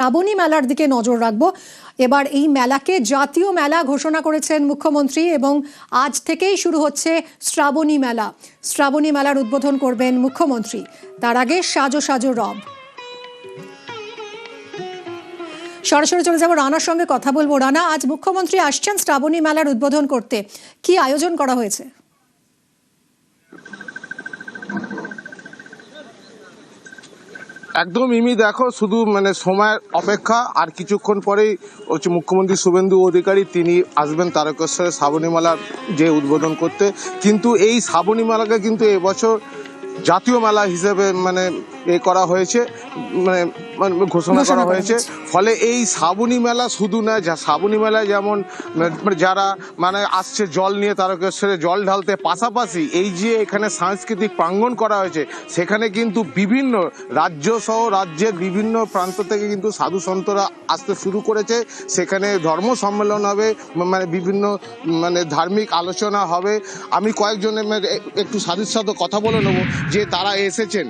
শ্রাবণী মেলার দিকে নজর রাখবো। এবার এই মেলাকে জাতীয় মেলা ঘোষণা করেছেন মুখ্যমন্ত্রী এবং আজ থেকেই শুরু হচ্ছে শ্রাবণী মেলা। শ্রাবণী মেলার উদ্বোধন করবেন মুখ্যমন্ত্রী। তার আগে সাজো সাজো রব। সরাসরি চলে যাবো রানার সঙ্গে কথা বলবো। রানা, আজ মুখ্যমন্ত্রী আসছেন শ্রাবণী মেলার উদ্বোধন করতে, কি আয়োজন করা হয়েছে? একদম ইমি দেখো, শুধু সময়ের অপেক্ষা। আর কিছুক্ষণ পরেই হচ্ছে মুখ্যমন্ত্রী শুভেন্দু অধিকারী তিনি আসবেন তারকেশ্বরে শ্রাবণী মেলার যে উদ্বোধন করতে। কিন্তু এই শ্রাবণী মেলাকে কিন্তু এবছর জাতীয় মেলা হিসেবে করা হয়েছে, ঘোষণা করা হয়েছে। ফলে এই শ্রাবণী মেলা শুধু না, শ্রাবণী মেলায় যেমন যারা আসছে জল নিয়ে তারকেশ্বরে জল ঢালতে, পাশাপাশি এই যে এখানে সাংস্কৃতিক প্রাঙ্গণ করা হয়েছে, সেখানে কিন্তু বিভিন্ন রাজ্য সহ রাজ্যের বিভিন্ন প্রান্ত থেকে কিন্তু সাধু সন্তরা আসতে শুরু করেছে। সেখানে ধর্ম সম্মেলন হবে, বিভিন্ন ধার্মিক আলোচনা হবে। আমি কয়েকজনের একটু সাধুর সাথে কথা বলে নেবো যে তারা এসেছেন।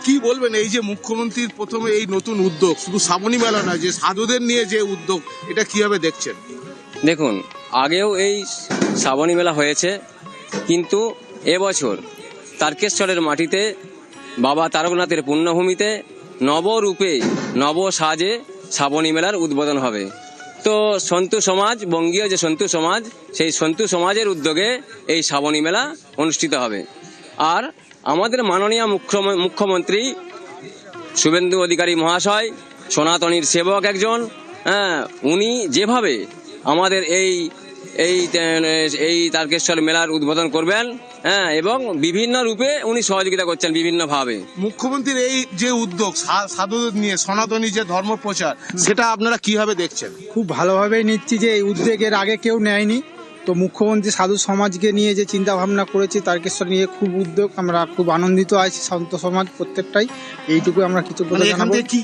কি বলবেন এই যে মুখ্যমন্ত্রীর প্রথমে এই নতুন উদ্যোগ, শুধু শ্রাবণী মেলা নয়, যে সাধুদের নিয়ে যে উদ্যোগ, এটা কিভাবে দেখছেন? দেখুন, আগেও এই শ্রাবণী মেলা হয়েছে, কিন্তু এবছর তারকেশ্বরের মাটিতে বাবা তারকনাথের পুণ্যভূমিতে নবরূপে নব সাজে শ্রাবণী মেলার উদ্বোধন হবে। তো সন্তু সমাজ, বঙ্গীয় যে সন্তু সমাজ, সেই সন্তু সমাজের উদ্যোগে এই শ্রাবণী মেলা অনুষ্ঠিত হবে। আর আমাদের মাননীয় মুখ্যমন্ত্রী শুভেন্দু অধিকারী মহাশয় সনাতনীর সেবক একজন, উনি যেভাবে আমাদের এই তারকেশ্বর মেলার উদ্বোধন করবেন, এবং বিভিন্ন রূপে উনি সহযোগিতা করছেন বিভিন্নভাবে। মুখ্যমন্ত্রীর এই যে উদ্যোগ সাধুদের নিয়ে সনাতনী যে ধর্ম প্রচার, সেটা আপনারা কিভাবে দেখছেন? খুব ভালোভাবেই নিচ্ছি যে এই উদ্যোগের আগে কেউ নেয়নি। তো মুখ্যমন্ত্রী সাধু সমাজকে নিয়ে যে চিন্তা ভাবনা করেছে তারকেশ্বর নিয়ে, খুব উদ্যোগ, আমরা খুব আনন্দিত আছি। সন্ত সমাজ প্রত্যেকটাই এইটুকু আমরা কিছু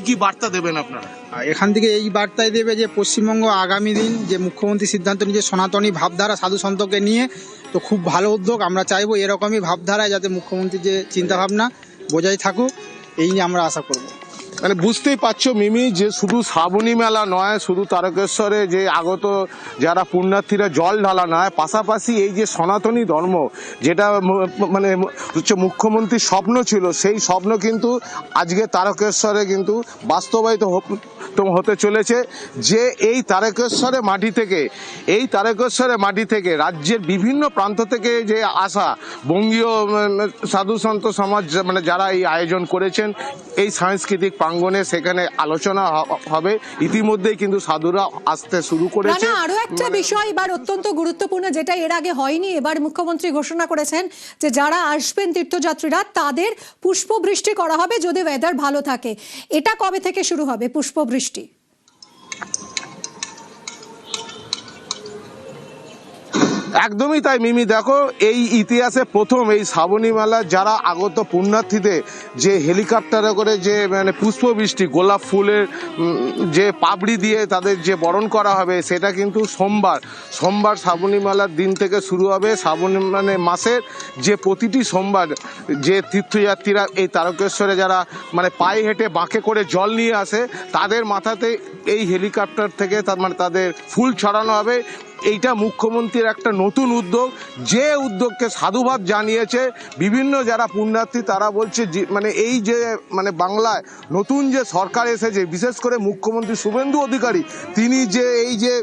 কি বার্তা দেবেন আপনারা? এখান থেকে এই বার্তাই দেবে যে পশ্চিমবঙ্গ আগামী দিন যে মুখ্যমন্ত্রী সিদ্ধান্ত নিয়ে সনাতনী ভাবধারা সাধু সন্তকে নিয়ে, তো খুব ভালো উদ্যোগ। আমরা চাইবো এরকমই ভাবধারায় যাতে মুখ্যমন্ত্রীর যে চিন্তা ভাবনা বজায় থাকুক, এই নিয়ে আমরা আশা করব। বুঝতেই পারছো মিমি, যে শুধু শ্রাবণী মেলা নয়, শুধু তারকেশ্বরে যে আগত যারা পুণ্যার্থীরা জল ঢালা নয়, পাশাপাশি এই যে সনাতনী ধর্ম, যেটা হচ্ছে মুখ্যমন্ত্রীর স্বপ্ন ছিল, সেই স্বপ্ন কিন্তু আজকে তারকেশ্বরে কিন্তু বাস্তবায়িত হতে চলেছে। যে এই তারকেশ্বরের মাটি থেকে রাজ্যের বিভিন্ন প্রান্ত থেকে যে আসা বঙ্গীয় সাধু সন্ত সমাজ যারা এই আয়োজন করেছেন এই সাংস্কৃতিক প্রাঙ্গণে, সেখানে আলোচনা হবে। ইতিমধ্যেই কিন্তু সাধুরা আসতে শুরু করেছে। আরো একটা বিষয় এবার অত্যন্ত গুরুত্বপূর্ণ, যেটা এর আগে হয়নি। এবার মুখ্যমন্ত্রী ঘোষণা করেছেন যে যারা আসবেন তীর্থযাত্রীরা, তাদের পুষ্পবৃষ্টি করা হবে যদি ওয়েদার ভালো থাকে। এটা কবে থেকে শুরু হবে পুষ্পবৃষ্টি? একদমই তাই মিমি, দেখো এই ইতিহাসে প্রথম এই শ্রাবণী মেলা যারা আগত পুণ্যার্থীদের যে হেলিকপ্টারে করে যে পুষ্পবৃষ্টি, গোলাপ ফুলের যে পাপড়ি দিয়ে তাদের যে বরণ করা হবে, সেটা কিন্তু সোমবার শ্রাবণী মেলার দিন থেকে শুরু হবে। শ্রাবণী মাসের যে প্রতিটি সোমবার যে তীর্থযাত্রীরা এই তারকেশ্বরে যারা পায়ে হেঁটে বাঁকে করে জল নিয়ে আসে, তাদের মাথাতে এই হেলিকপ্টার থেকে তাদের ফুল ছড়ানো হবে। এইটা মুখ্যমন্ত্রীর একটা নতুন উদ্যোগ, যে উদ্যোগকে সাধুবাদ জানিয়েছে বিভিন্ন যারা পুণ্যার্থী। তারা বলছে এই যে বাংলায় নতুন যে সরকার এসেছে, বিশেষ করে মুখ্যমন্ত্রী শুভেন্দু অধিকারী, তিনি যে এই যে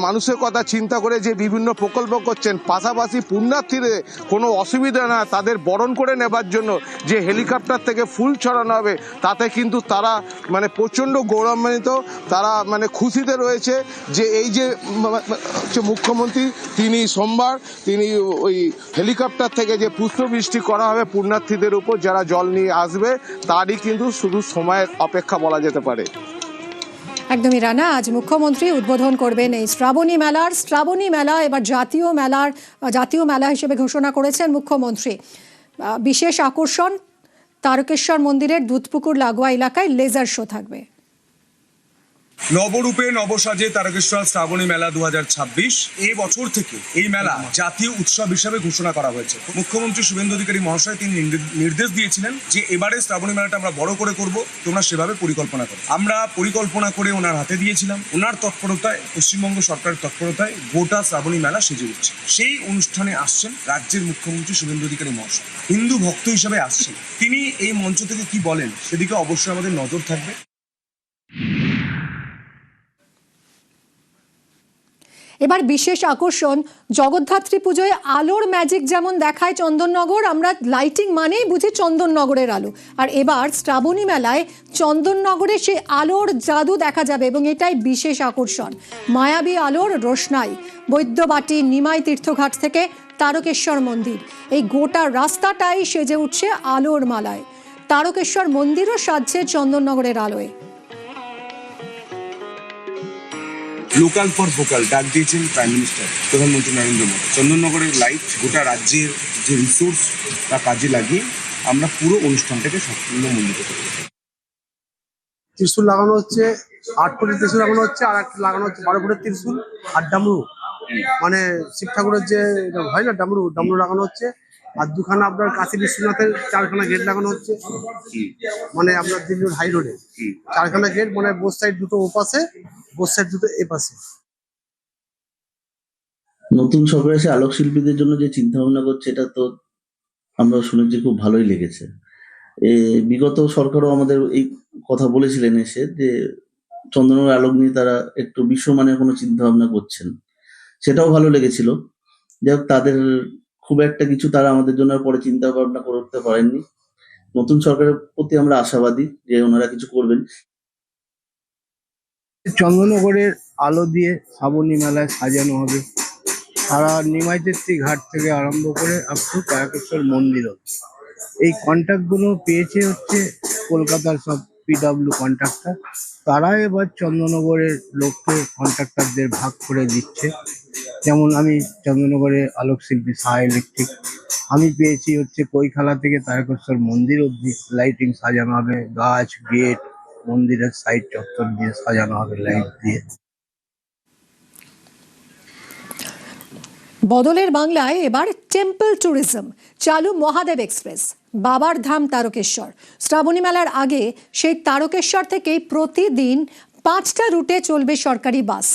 মানুষের কথা চিন্তা করে যে বিভিন্ন প্রকল্প করছেন, পাশাপাশি পুণ্যার্থীদের কোনো অসুবিধা না তাদের বরণ করে নেবার জন্য যে হেলিকপ্টার থেকে ফুল ছড়ানো হবে, তাতে কিন্তু তারা প্রচণ্ড গৌরবান্বিত। তারা খুশিতে রয়েছে যে এই যে মুখ্যমন্ত্রী তিনি সোমবার ওই হেলিকপ্টার থেকে যে পুষ্পবৃষ্টি করা হবে পুণ্যার্থীদের উপর যারা জল নিয়ে আসবে, তারই কিন্তু শুধু সময়ের অপেক্ষা বলা যেতে পারে। একদমই রানা, আজ মুখ্যমন্ত্রী উদ্বোধন করবেন এই শ্রাবণী মেলা। এবার জাতীয় মেলা হিসেবে ঘোষণা করেছেন মুখ্যমন্ত্রী। বিশেষ আকর্ষণ তারকেশ্বর মন্দিরের দুধপুকুর লাগোয়া এলাকায় লেজার শো থাকবে। নবরূপে নবসাজে তারকেশ্বর শ্রাবণী মেলা 2026 এই বছর থেকে এই মেলা জাতীয় উৎসব হিসাবে ঘোষণা করা হয়েছে। মুখ্যমন্ত্রী শুভেন্দু অধিকারী মহাশয় তিনি নির্দেশ দিয়েছিলেন যে এবারে শ্রাবণী মেলাটা আমরা বড় করে করব, তোমরা সেভাবে পরিকল্পনা করো। আমরা পরিকল্পনা করে ওনার হাতে দিয়েছিলাম, ওনার তৎপরতায়, পশ্চিমবঙ্গ সরকারের তৎপরতায় গোটা শ্রাবণী মেলা সেজে উঠছে। সেই অনুষ্ঠানে আসছেন রাজ্যের মুখ্যমন্ত্রী শুভেন্দু অধিকারী মহাশয়, হিন্দু ভক্ত হিসাবে আসছেন। তিনি এই মঞ্চ থেকে কি বলেন সেদিকে অবশ্যই আমাদের নজর থাকবে। এবার বিশেষ আকর্ষণ, জগদ্ধাত্রী পুজোয় আলোর ম্যাজিক যেমন দেখায় চন্দননগর, আমরা লাইটিং মানেই বুঝি চন্দননগরের আলো, আর এবার শ্রাবণী মেলায় চন্দননগরে সেই আলোর জাদু দেখা যাবে এবং এটাই বিশেষ আকর্ষণ। মায়াবী আলোর রোশনাই বৈদ্যবাটি নিমাই তীর্থঘাট থেকে তারকেশ্বর মন্দির, এই গোটা রাস্তাটাই সেজে উঠছে আলোর মালায়। তারকেশ্বর মন্দিরও সাজছে চন্দননগরের আলোয়। লোকাল ফর ভোকাল ডাক দিয়েছেন প্রাইম মিনিস্টার প্রধানমন্ত্রী নরেন্দ্র মোদী। চন্দননগরের লাইট গোটা রাজ্যের যে রিসোর্স তা কাজে লাগিয়ে আমরা পুরো অনুষ্ঠানটাকে সম্পূর্ণমণ্ডিত করব। ত্রিশূল লাগানো হচ্ছে, 8 ফুটের ত্রিশূল লাগানো হচ্ছে, আর একটা লাগানো হচ্ছে 12 ফুটের ত্রিশূল আর ডামরু, মানে শিব ঠাকুরের যে হয় না ডামরু লাগানো হচ্ছে। আর দুখানা আপনার কাশী বিশ্বনাথের 4খানা গেট লাগানো হচ্ছে, মানে আপনার দিল্লি হাই রোডে 4খানা গেট, মানে বোস সাইড দুটো ওপাশে, বোস সাইড দুটো এপাশে। নতুন সরকার এসে আলোক শিল্পীদের জন্য যে চিন্তা ভাবনা করছে এটা তো আমরা শুনেছি, খুব ভালোই লেগেছে। বিগত সরকারও আমাদের এই কথা বলেছিলেন এসে যে চন্দনের আলোক নিয়ে তারা একটু বিশ্বমানের কোনো চিন্তা ভাবনা করছেন, সেটাও ভালো লেগেছিল। যাই হোক, তাদের খুব একটা কিছু তারা আমাদের জন্য পরে চিন্তা ভাবনা করতে পারেননি। নতুন সরকারের প্রতি আমরা আশাবাদী যে ওনারা কিছু করবেন। চন্দননগরের আলো দিয়ে শ্রাবণী মেলায় সাজানো হবে সারা নিমাইতেত্রী ঘাট থেকে আরম্ভ করে আপ টু তারকেশ্বর মন্দির অবধি। এই কন্ট্রাক্টগুলো পেয়েছে হচ্ছে কলকাতার সব পিডব্লিউ কন্ট্রাক্টর, তারা এবার চন্দননগরের লোককে কন্ট্রাক্টরদের ভাগ করে দিচ্ছে। যেমন আমি চন্দননগরের আলোকশিল্পী শাহ ইলেকট্রিক, আমি পেয়েছি হচ্ছে কৈখালা থেকে তারকেশ্বর মন্দির অবধি লাইটিং সাজানো হবে, গাছ গেট মন্দিরের সাইড চত্বর দিয়ে সাজানো হবে লাইট দিয়ে। বদলের বাংলায় এবার টেম্পল ট্যুরিজম চালু মহাদেব এক্সপ্রেস, বাবার ধাম তারকেশ্বর। শ্রাবণী মেলার আগে সেই তারকেশ্বর থেকেই প্রতিদিন 5টা রুটে চলবে সরকারি বাস।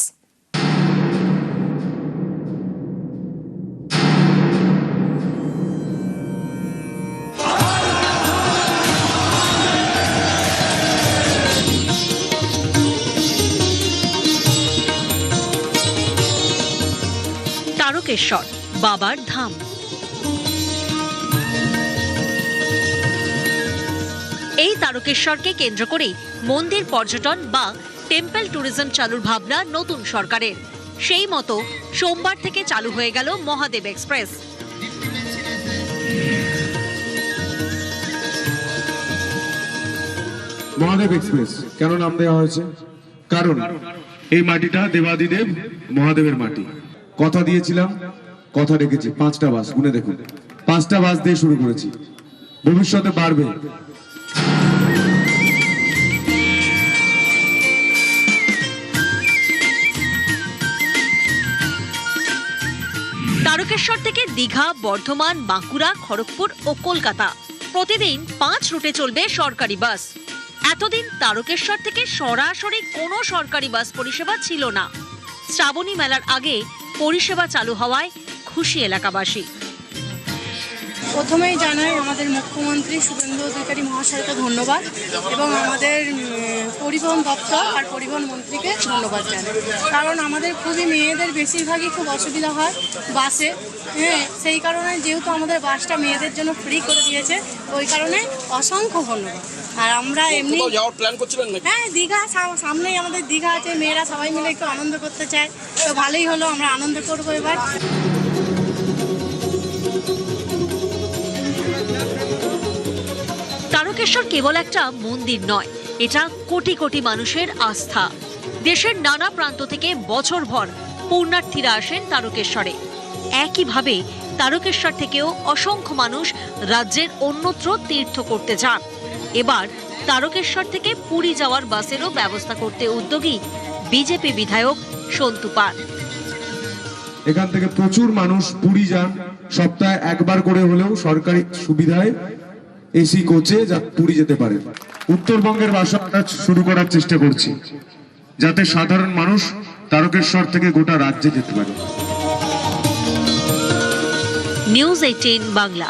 তারকেশ্বর বাবার ধাম। এই তারকেশ্বরকে কেন্দ্র করে মন্দির পর্যটন বা টেম্পল ট্যুরিজম চালুর ভাবনা নতুন সরকারের। সেই মতো সোমবার থেকে চালু হয়ে গেল মহাদেব এক্সপ্রেস। মহাদেব এক্সপ্রেস কেন নাম দেওয়া হয়েছে? কারণ এই মাটিটা দেবাদিদেব মহাদেবের মাটি। কথা দিয়েছিলাম, কথা রেখেছি। 5টা বাস, গুনে দেখুন, 5টা বাস দিয়ে শুরু করেছি, ভবিষ্যতে বাড়বে। তারকেশ্বর থেকে দীঘা, বর্ধমান, বাঁকুড়া, খড়গপুর ও কলকাতা প্রতিদিন 5 রুটে চলবে সরকারি বাস। এতদিন তারকেশ্বর থেকে সরাসরি কোনো সরকারি বাস পরিষেবা ছিল না। শ্রাবণী মেলার আগে পরিষেবা চালু হওয়ায় খুশি এলাকাবাসী। প্রথমেই জানাই আমাদের মুখ্যমন্ত্রী শুভেন্দু অধিকারী মহাশয়কে ধন্যবাদ এবং আমাদের পরিবহন দপ্তর আর পরিবহন মন্ত্রীকে ধন্যবাদ জানাই। কারণ আমাদের খুবই মেয়েদের বেশিরভাগই খুব অসুবিধা হয় বাসে, সেই কারণে যেহেতু আমাদের বাসটা মেয়েদের জন্য ফ্রি করে দিয়েছে, ওই কারণে অসংখ্য ধন্যবাদ। আর আমরা এমনি প্ল্যান করছিলেন নাকি? হ্যাঁ, দীঘা সামনেই আমাদের দীঘা আছে, মেয়েরা সবাই মিলে একটু আনন্দ করতে চায়, তো ভালোই হলো, আমরা আনন্দ করবো এবার। তারকেশ্বর কেবল একটা মন্দির নয়, এটা কোটি কোটি মানুষের আস্থা। দেশের নানা প্রান্ত থেকে বছরভর পুণ্যার্থীরা আসেন তারকেশ্বরে। একইভাবে তারকেশ্বর থেকেও অসংখ্য মানুষ রাজ্যের অন্যত্র তীর্থ করতে যান। এবার তারকেশ্বর থেকে পুরী যাওয়ার বাসেরও ব্যবস্থা করতে উদ্যোগী বিজেপি বিধায়ক সন্তু পাল। এখান থেকে প্রচুর মানুষ পুরী যান, সপ্তাহে একবার করে হলেও সরকারি সুবিধায় এসি কোচে পুরী যেতে পারে। উত্তরবঙ্গের বাসা শুরু করার চেষ্টা করছি, যাতে সাধারণ মানুষ তারকেশ্বর থেকে গোটা রাজ্যে যেতে পারে। নিউজ 18 বাংলা।